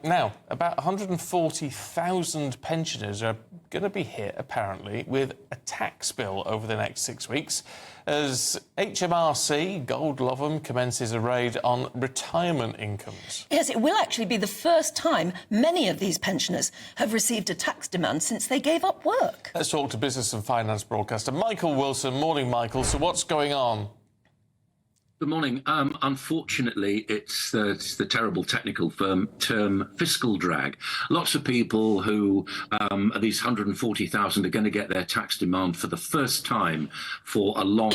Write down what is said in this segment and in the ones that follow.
Now, about 140,000 pensioners are going to be hit, apparently, with a tax bill over the next 6 weeks as HMRC, Gold Loveham, commences a raid on retirement incomes. Yes, it will actually be the first time many of these pensioners have received a tax demand since they gave up work. Let's talk to business and finance broadcaster Michael Wilson. Morning, Michael. So what's going on? Good morning. Unfortunately, it's the terrible technical term fiscal drag. Lots of people who, these 140,000 are going to get their tax demand for the first time for a long,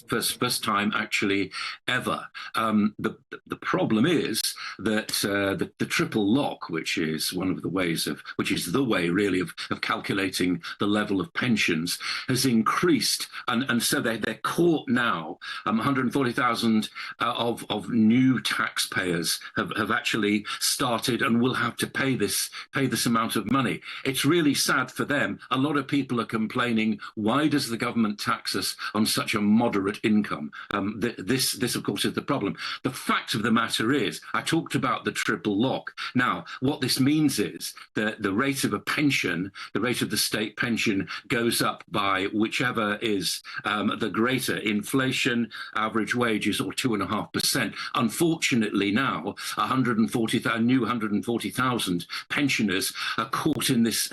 first time actually ever. The problem is that the triple lock, which is one of the ways of, which is the way really of calculating the level of pensions, has increased, and so they're caught now. 140,000 of new taxpayers have actually started and will have to pay this amount of money. It's really sad for them. A lot of people are complaining, why does the government tax us on such a moderate income? This of course is the problem. The fact of the matter is, I talked about the triple lock. Now, what this means is that the rate of a pension, the rate of the state pension, goes up by whichever is the greater inflation, average wages, or 2.5%. Unfortunately, now 140,000 pensioners are caught in this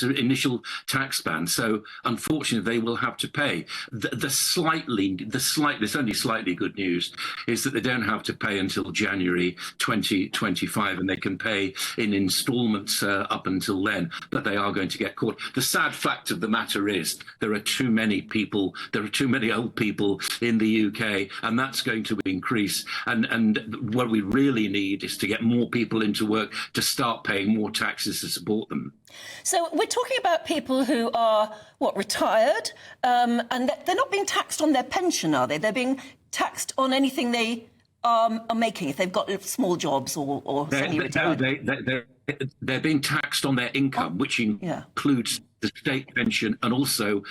initial tax band. So unfortunately, they will have to pay. This only slightly good news is that they don't have to pay until January 2025, and they can pay in instalments up until then, but they are going to get caught. The sad fact of the matter is there are too many old people in the UK, and that's going to increase. And what we really need is to get more people into work to start paying more taxes to support them. So we're talking about people who are, retired, and they're not being taxed on their pension, are they? They're being taxed on anything they are making, if they've got small jobs or semi-retired. They're being taxed on their income, which includes the state pension and also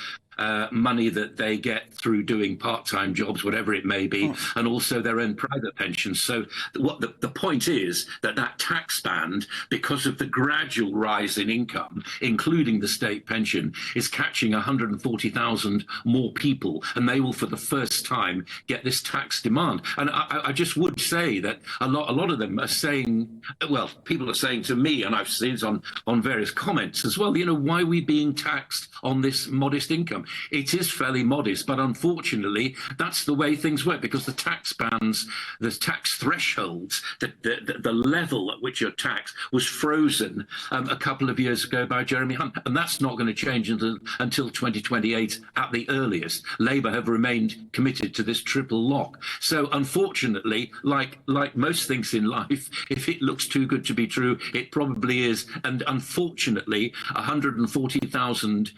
money that they get through doing part-time jobs, whatever it may be, and also their own private pensions. So what the point is that tax band, because of the gradual rise in income, including the state pension, is catching 140,000 more people, and they will for the first time get this tax demand. And I just would say that a lot of them are saying, well, people are saying to me, and I've seen it on various comments as well, why are we being taxed on this modest income? It is fairly modest, but unfortunately, that's the way things work, because the tax bands, the tax thresholds, the level at which you're taxed was frozen a couple of years ago by Jeremy Hunt, and that's not going to change until 2028 at the earliest. Labour have remained committed to this triple lock. So unfortunately, like most things in life, if it looks too good to be true, it probably is. And unfortunately, 140,000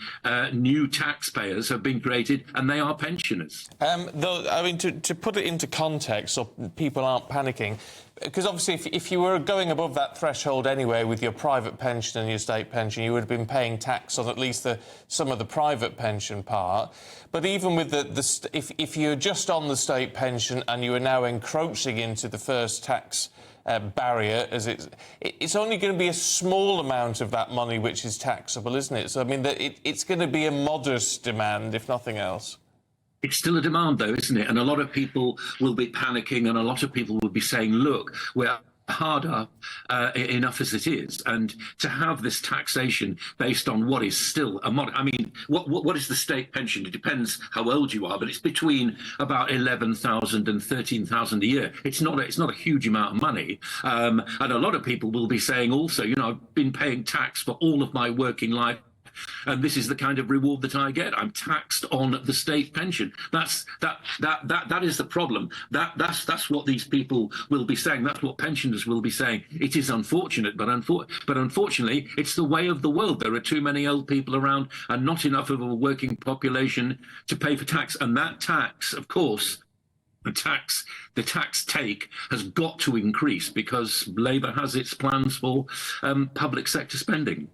new taxpayers have been created, and they are pensioners. Though, I mean, to put it into context so people aren't panicking, because obviously if you were going above that threshold anyway with your private pension and your state pension, you would have been paying tax on at least some of the private pension part. But even with if you're just on the state pension and you are now encroaching into the first tax barrier, as it's only going to be a small amount of that money which is taxable, isn't it? So, I mean, it's going to be a modest demand, if nothing else. It's still a demand, though, isn't it? And a lot of people will be panicking, and a lot of people will be saying, look, we're hard up enough as it is, and to have this taxation based on what is still a I mean, what is the state pension? It depends how old you are, but it's between about 11,000 and 13,000 a year. It's not a huge amount of money, and a lot of people will be saying also, I've been paying tax for all of my working life, and this is the kind of reward that I get. I'm taxed on the state pension. That is the problem. That's what these people will be saying. That's what pensioners will be saying. It is unfortunate, but unfortunately, it's the way of the world. There are too many old people around and not enough of a working population to pay for tax. And that tax, of course, the tax take has got to increase, because Labour has its plans for public sector spending.